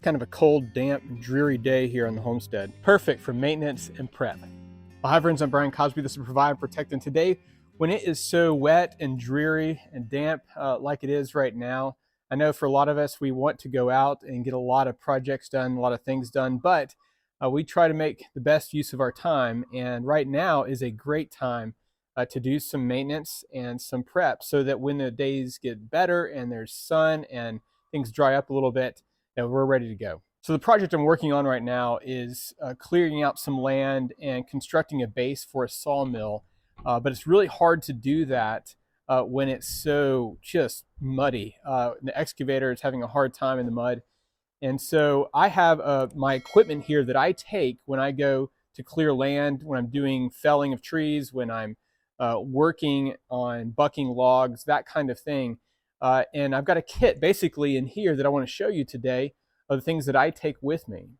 It's kind of a cold, damp, dreary day here on the homestead. Perfect for maintenance and prep. Well, hi friends, I'm Brian Cosby. This is Provide and Protect. And today, when it is so wet and dreary and damp like it is right now, I know for a lot of us, we want to go out and get a lot of projects done, a lot of things done, but we try to make the best use of our time. And right now is a great time to do some maintenance and some prep so that when the days get better and there's sun and things dry up a little bit, we're ready to go. So the project I'm working on right now is clearing out some land and constructing a base for a sawmill, but it's really hard to do that when it's so just muddy. The excavator is having a hard time in the mud. And so I have my equipment here that I take when I go to clear land, when I'm doing felling of trees, when I'm working on bucking logs, that kind of thing. And I've got a kit basically in here that I want to show you today of the things that I take with me.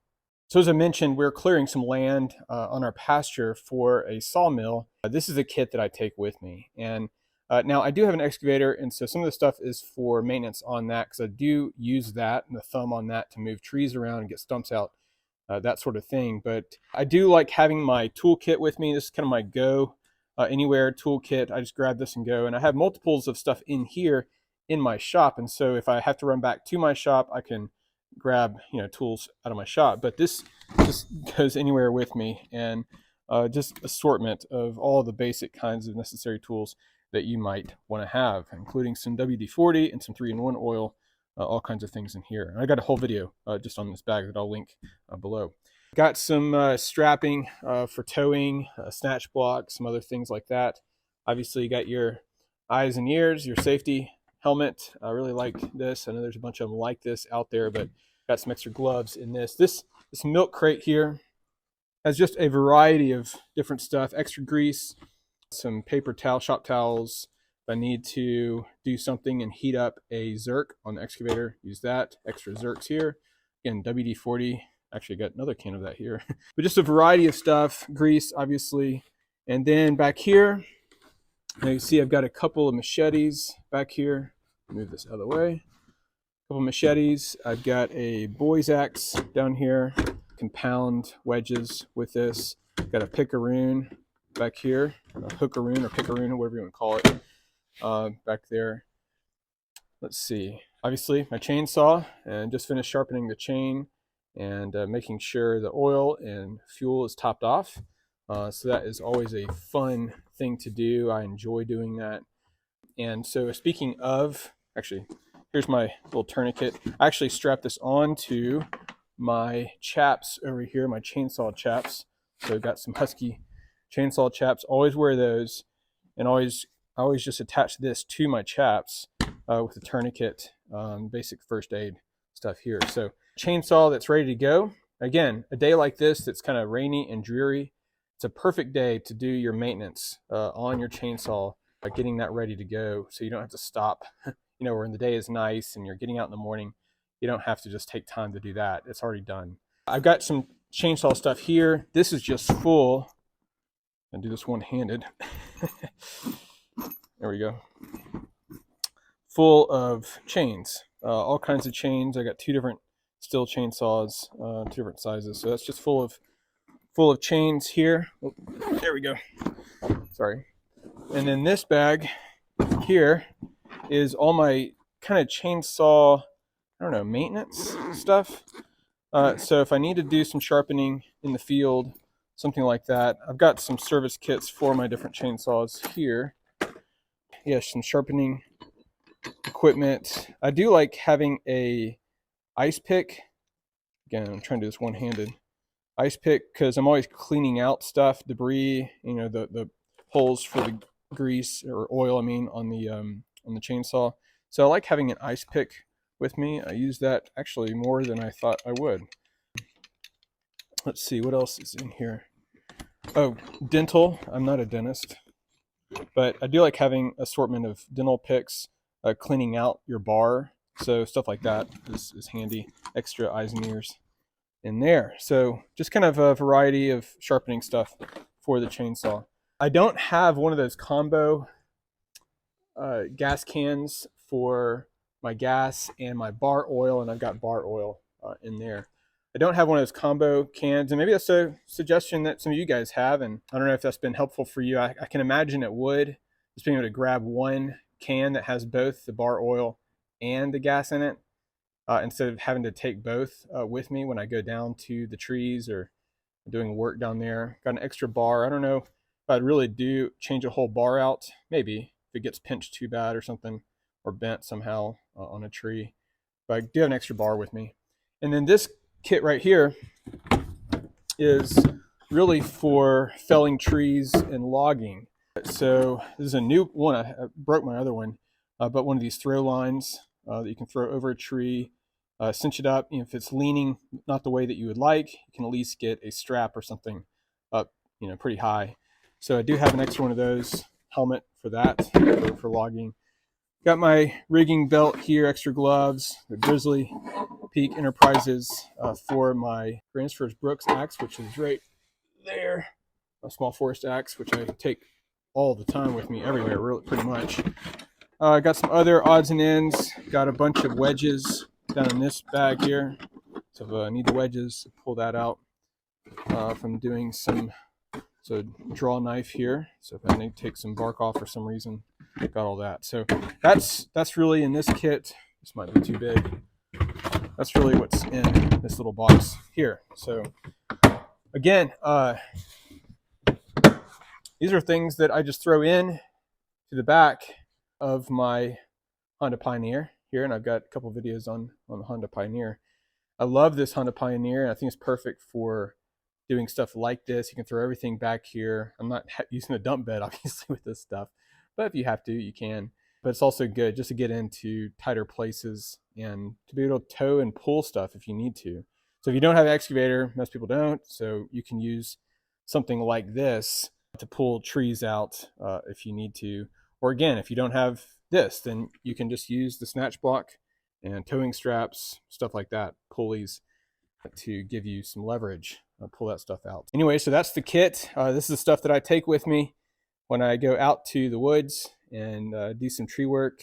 So as I mentioned, we're clearing some land on our pasture for a sawmill. This is a kit that I take with me. And now I do have an excavator, and so some of the stuff is for maintenance on that because I do use that and the thumb on that to move trees around and get stumps out, that sort of thing. But I do like having my toolkit with me. This is kind of my go anywhere toolkit. I just grab this and go. And I have multiples of stuff in here in my shop. And so if I have to run back to my shop, I can grab tools out of my shop. But this just goes anywhere with me, and just assortment of all the basic kinds of necessary tools that you might want to have, including some WD-40 and some 3-in-1 oil, all kinds of things in here. And I got a whole video just on this bag that I'll link below. Got some strapping for towing, snatch block, some other things like that. Obviously, you got your eyes and ears, your safety helmet. I really like this. I know there's a bunch of them like this out there, but got some extra gloves in this. This milk crate here has just a variety of different stuff, extra grease, some paper towel, shop towels. If I need to do something and heat up a Zerk on the excavator, use that. Extra Zerks here. Again, WD-40. Actually, got another can of that here. But just a variety of stuff, grease, obviously. And then back here, now you see I've got a couple of machetes back here. Move this out of the way. A couple of machetes. I've got a boy's axe down here. Can pound wedges with this. Got a picaroon back here, a hookaroon or picaroon, whatever you want to call it, back there. Let's see. Obviously, my chainsaw, and just finished sharpening the chain and making sure the oil and fuel is topped off. So that is always a fun thing to do. I enjoy doing that. And so speaking of, actually, here's my little tourniquet. I actually strapped this on to my chaps over here, my chainsaw chaps. So I've got some Husky chainsaw chaps. Always wear those, and I always just attach this to my chaps with a tourniquet, basic first aid stuff here. So chainsaw that's ready to go. Again, a day like this that's kind of rainy and dreary, it's a perfect day to do your maintenance on your chainsaw, getting that ready to go so you don't have to stop. When the day is nice and you're getting out in the morning, you don't have to just take time to do that. It's already done. I've got some chainsaw stuff here. This is just full. I'll do this one-handed. There we go. Full of chains, all kinds of chains. I got 2 different Stihl chainsaws, 2 different sizes. So that's just full of chains here. Oh, there we go. Sorry. And then this bag here is all my kind of chainsaw, maintenance stuff. So if I need to do some sharpening in the field, something like that, I've got some service kits for my different chainsaws here. Yeah, some sharpening equipment. I do like having a ice pick. Again, I'm trying to do this one-handed. Ice pick, because I'm always cleaning out stuff, debris, the holes for the grease or oil, on the chainsaw. So I like having an ice pick with me. I use that actually more than I thought I would. Let's see, what else is in here? Oh, dental. I'm not a dentist, but I do like having assortment of dental picks, cleaning out your bar. So stuff like that is handy. Extra eyes and ears in there. So just kind of a variety of sharpening stuff for the chainsaw. I don't have one of those combo gas cans for my gas and my bar oil, and I've got bar oil in there. I don't have one of those combo cans, and maybe that's a suggestion that some of you guys have, and I don't know if that's been helpful for you. I can imagine it would, just being able to grab one can that has both the bar oil and the gas in it, instead of having to take both with me when I go down to the trees or doing work down there. Got an extra bar. I don't know if I'd really do change a whole bar out, maybe if it gets pinched too bad or something, or bent somehow on a tree, but I do have an extra bar with me. And then this kit right here is really for felling trees and logging. So this is a new one. I broke my other one, but one of these throw lines that you can throw over a tree, cinch it up. If it's leaning not the way that you would like, you can at least get a strap or something up, pretty high. So I do have an extra one of those, helmet for that, for logging. Got my rigging belt here, extra gloves, the Grizzly Peak Enterprises for my Gransfors Brooks axe, which is right there. A small forest axe, which I take all the time with me everywhere, really, pretty much. I got some other odds and ends. Got a bunch of wedges down in this bag here. So if I need the wedges, pull that out from doing some, so draw knife here. So if I need to take some bark off for some reason, got all that. So that's really in this kit. This might be too big. That's really what's in this little box here. So again, these are things that I just throw in to the back of my Honda Pioneer here, and I've got a couple videos on the Honda Pioneer. I love this Honda Pioneer, and I think it's perfect for doing stuff like this. You can throw everything back here. I'm not using a dump bed, obviously, with this stuff, but if you have to, you can. But it's also good just to get into tighter places and to be able to tow and pull stuff if you need to. So if you don't have an excavator, most people don't, so you can use something like this to pull trees out if you need to. Or again, if you don't have this, then you can just use the snatch block and towing straps, stuff like that, pulleys, to give you some leverage, pull that stuff out. Anyway, so that's the kit. This is the stuff that I take with me when I go out to the woods and do some tree work.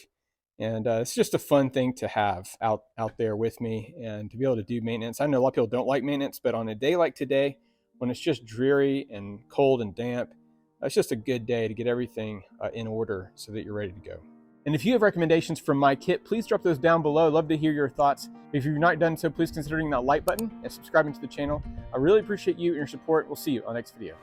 And it's just a fun thing to have out there with me and to be able to do maintenance. I know a lot of people don't like maintenance, but on a day like today, when it's just dreary and cold and damp, it's just a good day to get everything in order so that you're ready to go. And if you have recommendations from my kit, please drop those down below. I'd love to hear your thoughts. If you've not done so, please consider hitting that like button and subscribing to the channel. I really appreciate you and your support. We'll see you on the next video.